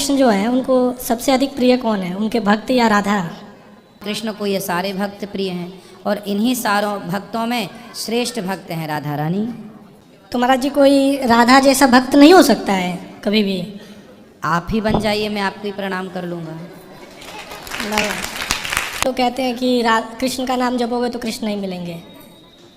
कृष्ण जो है उनको सबसे अधिक प्रिय कौन है, उनके भक्त या राधा? कृष्ण को ये सारे भक्त प्रिय हैं और इन्हीं सारों भक्तों में श्रेष्ठ भक्त हैं राधा रानी। तो महाराज जी कोई राधा जैसा भक्त नहीं हो सकता है कभी भी? आप ही बन जाइए, मैं आपको ही प्रणाम कर लूँगा। तो कहते हैं कि कृष्ण का नाम जपोगे तो कृष्ण नहीं मिलेंगे।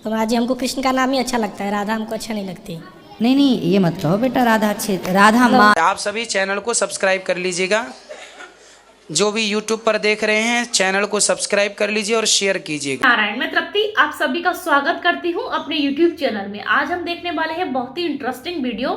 तो महाराज जी हमको कृष्ण का नाम ही अच्छा लगता है, राधा हमको अच्छा नहीं लगती। नहीं नहीं, ये मत कहो बेटा, राधा अच्छी, राधा माँ। आप सभी चैनल को सब्सक्राइब कर लीजिएगा। जो भी YouTube पर देख रहे हैं चैनल को सब्सक्राइब कर लीजिए और शेयर कीजिएगा। नारायण, मैं तृप्ति आप सभी का स्वागत करती हूं अपने YouTube चैनल में। आज हम देखने वाले हैं बहुत ही इंटरेस्टिंग वीडियो,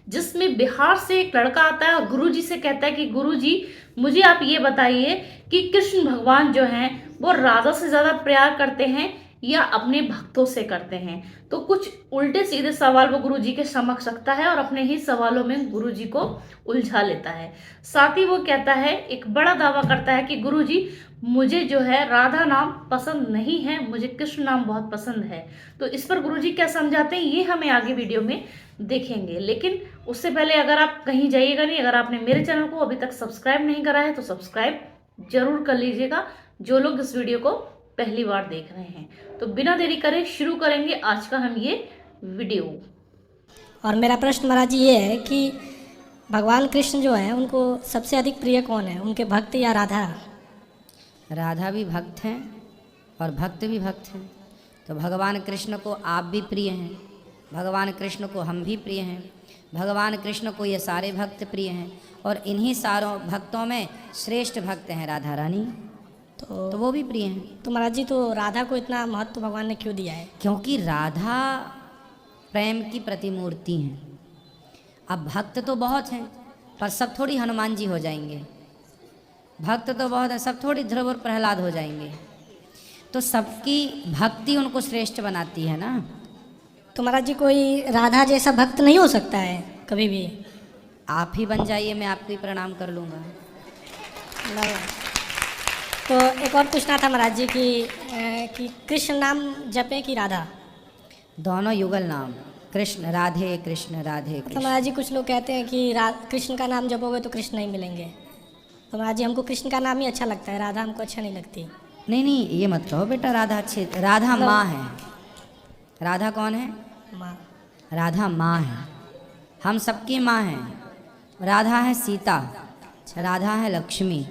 जिसमें बिहार से एक लड़का आता है और गुरुजी से कहता है कि गुरुजी मुझे आप ये बताइए कि कृष्ण भगवान जो हैं वो राधा से ज्यादा प्यार करते हैं या अपने भक्तों से करते हैं। तो कुछ उल्टे सीधे सवाल वो गुरुजी के समक्ष रखता है और अपने ही सवालों में गुरुजी को उलझा लेता है। साथ ही वो कहता है, एक बड़ा दावा करता है कि गुरुजी मुझे जो है राधा नाम पसंद नहीं है, मुझे कृष्ण नाम बहुत पसंद है। तो इस पर गुरुजी क्या समझाते हैं ये हमें आगे वीडियो में देखेंगे। लेकिन उससे पहले अगर आप कहीं जाइएगा नहीं, अगर आपने मेरे चैनल को अभी तक सब्सक्राइब नहीं करा है तो सब्सक्राइब जरूर कर लीजिएगा, जो लोग इस वीडियो को पहली बार देख रहे हैं। तो बिना देरी करे शुरू करेंगे आज का हम ये वीडियो। और मेरा प्रश्न महाराज जी ये है कि भगवान कृष्ण जो है उनको सबसे अधिक प्रिय कौन है, उनके भक्त या राधा? राधा भी भक्त हैं और भक्त भी भक्त हैं। तो भगवान कृष्ण को आप भी प्रिय हैं, भगवान कृष्ण को हम भी प्रिय हैं, भगवान कृष्ण को ये सारे भक्त प्रिय हैं और इन्हीं सारों भक्तों में श्रेष्ठ भक्त हैं राधा रानी। तो वो भी प्रिय हैं। तो महाराज जी तो राधा को इतना महत्व भगवान ने क्यों दिया है? क्योंकि राधा प्रेम की प्रतिमूर्ति हैं। अब भक्त तो बहुत हैं पर सब थोड़ी हनुमान जी हो जाएंगे, भक्त तो बहुत हैं, सब थोड़ी ध्रुव और प्रहलाद हो जाएंगे। तो सबकी भक्ति उनको श्रेष्ठ बनाती है ना। तो महाराज जी कोई राधा जैसा भक्त नहीं हो सकता है कभी भी? आप ही बन जाइए, मैं आपको ही प्रणाम कर लूँगा। तो एक और पूछना था महाराज जी कि कृष्ण नाम जपे कि राधा? दोनों युगल नाम, कृष्ण राधे कृष्ण राधे तो कृष्ण। महाराज जी कुछ लोग कहते हैं कि कृष्ण का नाम जपोगे तो कृष्ण नहीं मिलेंगे। तो महाराज जी हमको कृष्ण का नाम ही अच्छा लगता है, राधा हमको अच्छा नहीं लगती। नहीं नहीं, ये मत कहो बेटा, राधा अच्छी, राधा माँ है। राधा कौन है? माँ। राधा माँ है, हम सबकी माँ हैं। राधा है सीता, राधा है लक्ष्मी।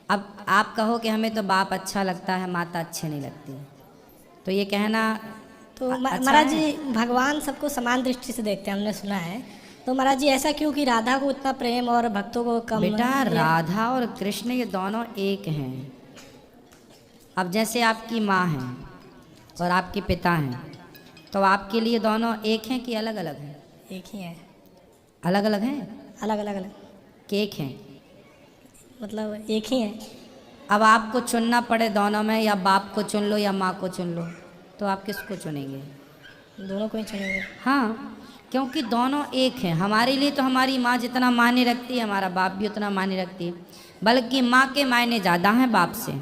अब आप कहो कि हमें तो बाप अच्छा लगता है, माता अच्छी नहीं लगती, तो ये कहना तो अच्छा महाराज है? जी भगवान सबको समान दृष्टि से देखते हैं, हमने सुना है। तो महाराज जी ऐसा क्यों कि राधा को इतना प्रेम और भक्तों को कम? बेटा राधा और कृष्ण ये दोनों एक हैं। अब जैसे आपकी माँ है और आपके पिता हैं, तो आपके लिए दोनों एक हैं कि अलग अलग हैं? एक ही है। अलग अलग हैं? अलग अलग अलग कि एक हैं? मतलब एक ही है। अब आपको चुनना पड़े दोनों में, या बाप को चुन लो या माँ को चुन लो, तो आप किसको चुनेंगे? दोनों को ही चुनेंगे। हाँ, क्योंकि दोनों एक हैं। हमारे लिए तो हमारी माँ जितना मायने रखती है, हमारा बाप भी उतना मायने रखती है, बल्कि माँ के मायने ज़्यादा हैं बाप से।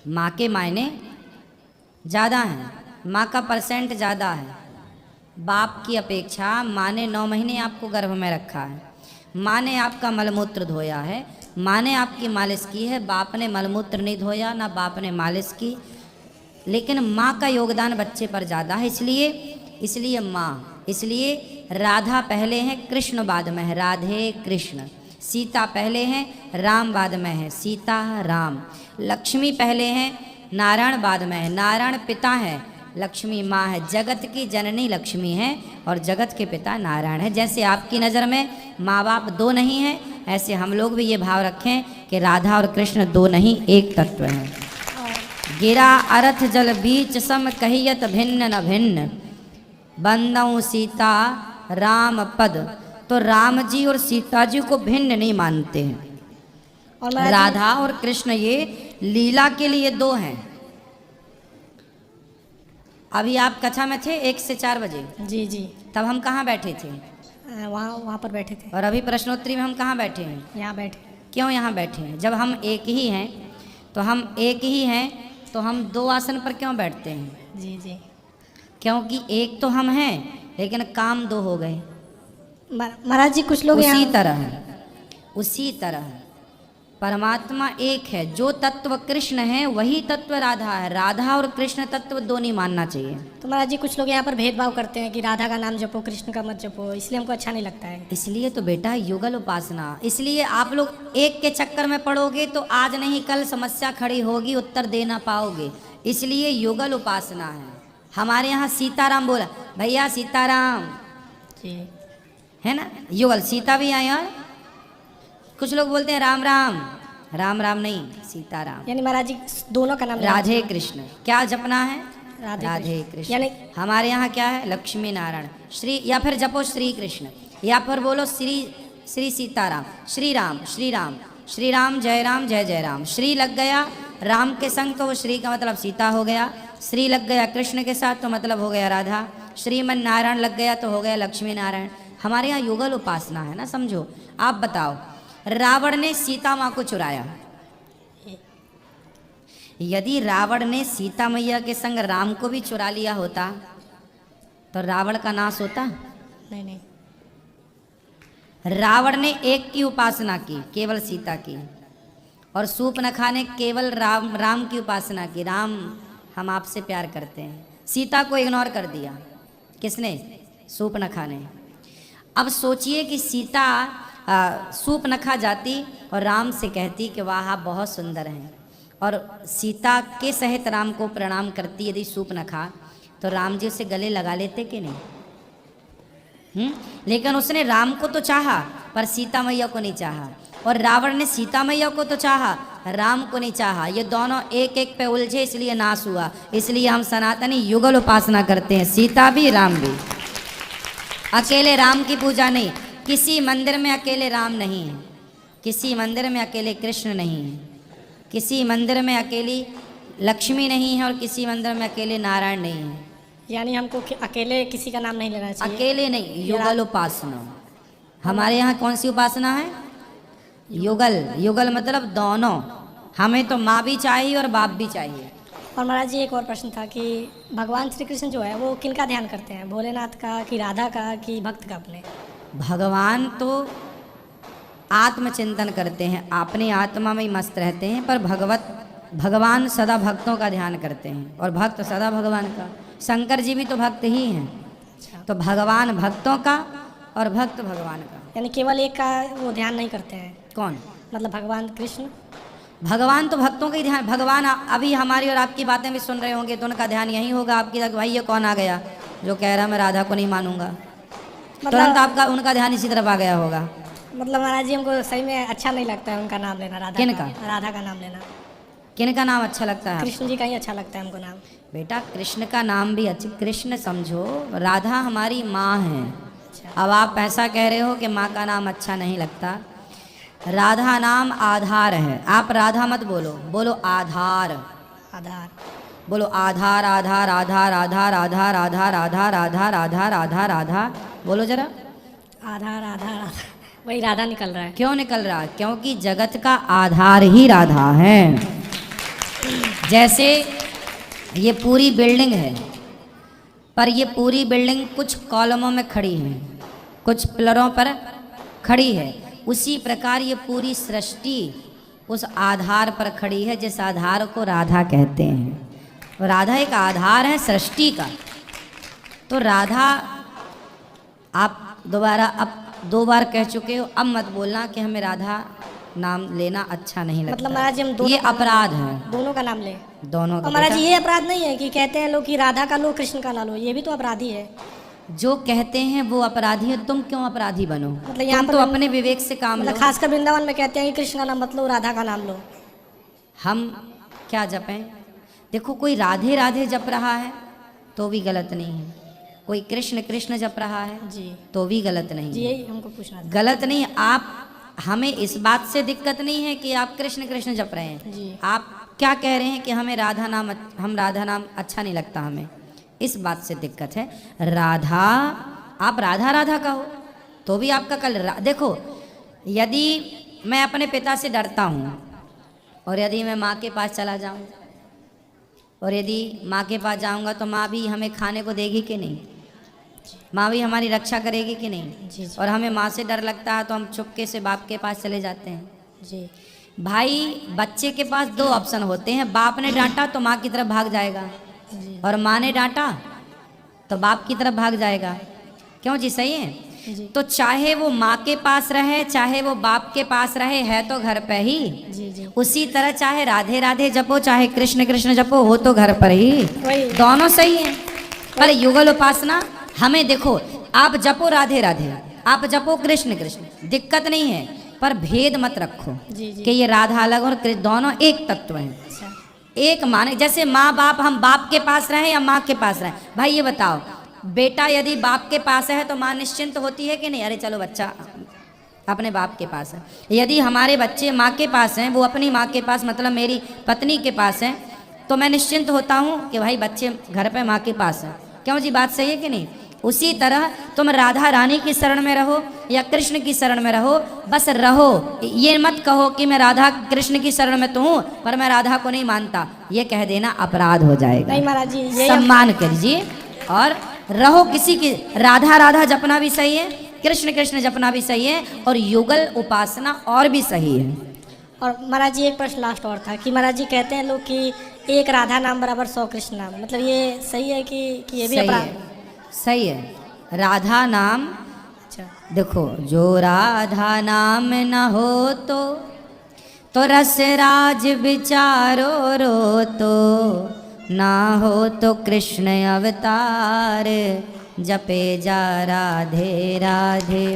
माँ के मायने ज़्यादा हैं, माँ का परसेंट ज़्यादा है बाप की अपेक्षा। माँ ने 9 महीने आपको गर्भ में रखा है, माँ ने आपका मलमूत्र धोया है, माँ ने आपकी मालिश की है। बाप ने मलमूत्र नहीं धोया, ना बाप ने मालिश की, लेकिन माँ का योगदान बच्चे पर ज़्यादा है। इसलिए माँ, इसलिए राधा पहले हैं, कृष्ण बाद में है, राधे कृष्ण। सीता पहले हैं, राम बाद में है, सीता राम। लक्ष्मी पहले हैं, नारायण बाद में है, नारायण पिता है, लक्ष्मी माँ है। जगत की जननी लक्ष्मी है और जगत के पिता नारायण है। जैसे आपकी नज़र में माँ बाप दो नहीं हैं, ऐसे हम लोग भी ये भाव रखें कि राधा और कृष्ण दो नहीं, एक तत्व हैं। गिरा अर्थ जल बीच सम कहियत भिन्न न भिन्न, बंदऊ सीता राम पद। तो राम जी और सीता जी को भिन्न नहीं मानते हैं। और राधा और कृष्ण ये लीला के लिए दो हैं। अभी आप कक्षा में थे 1 से 4 बजे, जी जी तब हम कहाँ बैठे थे? वहाँ पर बैठे थे। और अभी प्रश्नोत्तरी में हम कहाँ बैठे हैं? यहाँ बैठे। क्यों यहाँ बैठे हैं? जब हम एक ही हैं तो हम 2 आसन पर क्यों बैठते हैं? जी जी क्योंकि एक तो हम हैं लेकिन काम 2 हो गए। महाराज जी कुछ लोग उसी यहाँ तरह उसी तरह परमात्मा एक है। जो तत्व कृष्ण है वही तत्व राधा है। राधा और कृष्ण तत्व दो नहीं मानना चाहिए। तो महाराज जी कुछ लोग यहाँ पर भेदभाव करते हैं कि राधा का नाम जपो कृष्ण का मत जपो, इसलिए हमको अच्छा नहीं लगता है। इसलिए तो बेटा युगल उपासना, इसलिए आप लोग एक के चक्कर में पड़ोगे तो आज नहीं कल समस्या खड़ी होगी, उत्तर दे ना पाओगे। इसलिए युगल उपासना है। हमारे यहाँ सीताराम बोला, भैया सीताराम जी है ना, युगल सीता भी आए। और कुछ लोग बोलते हैं राम राम, राम राम नहीं, सीताराम। यानी महाराज जी दोनों का नाम राधे कृष्ण क्या जपना है? राधे राधे कृष्ण। यानी हमारे यहाँ क्या है? लक्ष्मी नारायण श्री, या फिर जपो श्री कृष्ण, या फिर बोलो श्री श्री सीताराम, श्री राम श्री राम, श्री राम जय राम। श्री लग गया राम के संग तो वो श्री का मतलब सीता हो गया, श्री लग गया कृष्ण के साथ तो मतलब हो गया राधा, श्रीमन नारायण लग गया तो हो गया लक्ष्मी नारायण। हमारे यहाँ युगल उपासना है ना, समझो। आप बताओ, रावण ने सीता माँ को चुराया, यदि रावण ने सीता मैया के संग राम को भी चुरा लिया होता तो रावण का नाश होता? नहीं। रावण ने एक की उपासना की, केवल सीता की, और शूर्पणखा ने केवल राम की उपासना की। राम हम आपसे प्यार करते हैं। सीता को इग्नोर कर दिया। किसने? शूर्पणखा ने। अब सोचिए कि सीता शूर्पणखा जाती और राम से कहती कि वाह आप बहुत सुंदर हैं, और सीता के सहित राम को प्रणाम करती यदि शूर्पणखा, तो राम जी उसे गले लगा लेते कि नहीं? लेकिन उसने राम को तो चाहा पर सीता मैया को नहीं चाहा, और रावण ने सीता मैया को तो चाहा, राम को नहीं चाहा। ये दोनों एक एक पे उलझे, इसलिए नाश हुआ। इसलिए हम सनातनी युगल उपासना करते हैं, सीता भी राम भी। अकेले राम की पूजा नहीं, किसी मंदिर में अकेले राम नहीं है, किसी मंदिर में अकेले कृष्ण नहीं है, किसी मंदिर में अकेली लक्ष्मी नहीं है, और किसी मंदिर में अकेले नारायण नहीं है। यानी हमको अकेले किसी का नाम नहीं लेना चाहिए। अकेले नहीं, युगल उपासना। हमारे यहाँ कौन सी उपासना है? युगल। युगल मतलब दोनों। हमें तो माँ भी चाहिए और बाप भी चाहिए। और महाराज जी एक और प्रश्न था कि भगवान श्री कृष्ण जो है वो किनका ध्यान करते हैं, भोलेनाथ का कि राधा का कि भक्त का अपने? भगवान तो आत्मचिंतन करते हैं, अपनी आत्मा में ही मस्त रहते हैं, पर भगवान सदा भक्तों का ध्यान करते हैं, और भक्त सदा भगवान का। शंकर जी भी तो भक्त ही हैं। तो भगवान भक्तों का और भक्त भगवान का। यानी केवल एक का वो ध्यान नहीं करते हैं? कौन? मतलब भगवान कृष्ण। भगवान तो भक्तों का ही ध्यान। भगवान अभी हमारी और आपकी बातें भी सुन रहे होंगे तो उनका ध्यान यही होगा आपकी तरफ, भाई ये कौन आ गया जो कह रहा मैं राधा को नहीं मानूंगा, तुरंत आपका उनका ध्यान इसी तरफ आ गया होगा। मतलब महाराज जी हमको सही में अच्छा नहीं लगता है उनका नाम लेना, राधा किनका? राधा का नाम लेना। किनका नाम अच्छा लगता है? कृष्ण जी का ही अच्छा लगता है हमको नाम। बेटा कृष्ण का नाम भी अच्छा। कृष्ण समझो, राधा हमारी माँ है। अब आप ऐसा कह रहे हो कि माँ का नाम अच्छा नहीं लगता। राधा नाम आधार है। आप राधा मत बोलो, बोलो आधार। आधार बोलो आधार आधार आधार आधार आधार आधार आधार आधार आधार आधार आधार बोलो जरा। आधार आधार वही राधा निकल रहा है। क्यों निकल रहा है? क्योंकि जगत का आधार ही राधा है। जैसे ये पूरी बिल्डिंग है, पर ये पूरी बिल्डिंग कुछ कॉलमों में खड़ी है, कुछ पिलरों पर खड़ी है। उसी प्रकार ये पूरी सृष्टि उस आधार पर खड़ी है जिस आधार को राधा कहते हैं। और राधा एक आधार है सृष्टि का। तो राधा, आप दोबारा अब 2 बार कह चुके हो, अब मत बोलना कि हमें राधा नाम लेना अच्छा नहीं लगता। मतलब महाराज जी हम दोनों ये अपराध है, दोनों का नाम ले। दोनों का। और महाराज जी बेटा, ये अपराध नहीं है कि कहते हैं लोग कि राधा का लो कृष्ण का ना लो, ये भी तो अपराधी है। जो कहते हैं वो अपराधी है, तुम क्यों अपराधी बनो? मतलब यहाँ तुम पर तो अपने विवेक से काम लो। मतलब खासकर वृंदावन में कहते हैं कि कृष्ण का नाम मत लो, राधा का नाम लो। हम क्या जपें? देखो, कोई राधे राधे जप रहा है तो भी गलत नहीं है, कोई कृष्ण कृष्ण जप रहा है जी तो भी गलत नहीं जी, है। यही हमको पूछना था। गलत नहीं। आप, हमें इस बात से दिक्कत नहीं है कि आप कृष्ण कृष्ण जप रहे हैं। जी। आप क्या कह रहे हैं कि हमें राधा नाम, हम राधा नाम अच्छा नहीं लगता हमें, इस बात से दिक्कत है। राधा, आप राधा राधा कहो तो भी आपका कल देखो, यदि मैं अपने पिता से डरता हूँ और यदि मैं माँ के पास चला जाऊँ, और यदि माँ के पास जाऊँगा तो माँ भी हमें खाने को देगी कि नहीं? माँ भी हमारी रक्षा करेगी कि नहीं? जी जी और हमें माँ से डर लगता है तो हम चुपके से बाप के पास चले जाते हैं। जी भाई बच्चे के पास दो ऑप्शन होते हैं, बाप ने डांटा तो माँ की तरफ भाग जाएगा, जी और माँ ने डांटा तो बाप की तरफ भाग जाएगा। क्यों जी? सही है। जी तो चाहे वो माँ के पास रहे चाहे वो बाप के पास रहे, है तो घर पे ही। जी जी उसी तरह चाहे राधे राधे जपो चाहे कृष्ण कृष्ण जपो, हो तो घर पर ही। वही दोनों सही है। पर युगल उपासना हमें देखो, आप जपो राधे राधे, आप जपो कृष्ण कृष्ण, दिक्कत नहीं है, पर भेद मत रखो जी जी कि ये राधा अलग और कृष्ण, दोनों एक तत्व हैं। अच्छा एक माने जैसे माँ बाप, हम बाप के पास रहें या माँ के पास रहें। भाई ये बताओ, बेटा यदि बाप के पास है तो माँ निश्चिंत होती है कि नहीं? अरे चलो बच्चा अपने बाप के पास है। यदि हमारे बच्चे माँ के पास हैं, वो अपनी माँ के पास मतलब मेरी पत्नी के पास हैं, तो मैं निश्चिंत होता हूँ कि भाई बच्चे घर पे माँ के पास हैं। क्यों जी? बात सही है कि नहीं? उसी तरह तुम राधा रानी की शरण में रहो या कृष्ण की शरण में रहो, बस रहो। ये मत कहो कि मैं राधा कृष्ण की शरण में तो हूँ पर मैं राधा को नहीं मानता, ये कह देना अपराध हो जाएगा। नहीं महाराज जी, यही सम्मान कीजिए और रहो किसी की। राधा राधा जपना भी सही है, कृष्ण कृष्ण जपना भी सही है, और युगल उपासना और भी सही है। और महाराज जी एक प्रश्न लास्ट और था कि महाराज जी कहते हैं लोग कि एक राधा नाम बराबर 100 कृष्ण नाम, मतलब ये सही है कि ये भी सही अपराध? है, सही है। राधा नाम अच्छा देखो, जो राधा नाम न हो तो रस राज विचारो रो तो, ना हो तो कृष्ण अवतार जपे जा राधे राधे,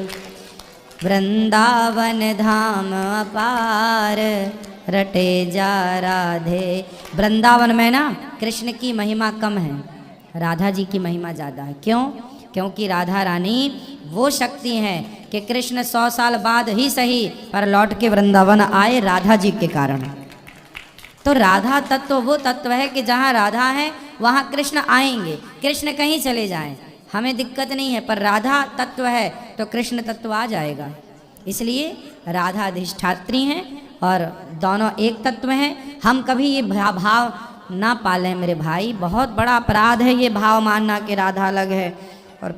वृंदावन धाम अपार रटे जा राधे। वृंदावन में ना कृष्ण की महिमा कम है, राधा जी की महिमा ज़्यादा है। क्यों? क्योंकि राधा रानी वो शक्ति है कि कृष्ण 100 साल बाद ही सही पर लौट के वृंदावन आए राधा जी के कारण। तो राधा तत्व वो तत्व है कि जहाँ राधा है वहाँ कृष्ण आएंगे, कृष्ण कहीं चले जाएं हमें दिक्कत नहीं है, पर राधा तत्व है तो कृष्ण तत्व आ जाएगा। इसलिए राधा अधिष्ठात्री हैं और दोनों एक तत्व हैं। हम कभी ये भाव ना पालें मेरे भाई, बहुत बड़ा अपराध है ये भाव मानना कि राधा अलग है और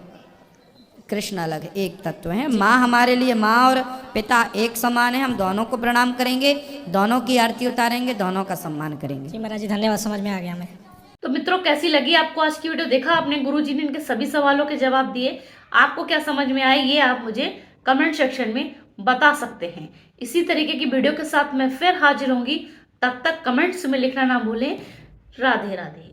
कृष्ण अलग है, एक तत्व है। माँ हमारे लिए, माँ और पिता एक समान है। हम दोनों को प्रणाम करेंगे, दोनों की आरती उतारेंगे, दोनों का सम्मान करेंगे। जी महाराज जी धन्यवाद, समझ में आ गया हमें। तो मित्रों, कैसी लगी आपको आज की वीडियो? देखा आपने, गुरुजी ने इनके सभी सवालों के जवाब दिए। आपको क्या समझ में आए ये आप मुझे कमेंट सेक्शन में बता सकते हैं। इसी तरीके की वीडियो के साथ मैं फिर हाजिर होंगी, तब तक कमेंट्स में लिखना ना भूलें। राधे राधे।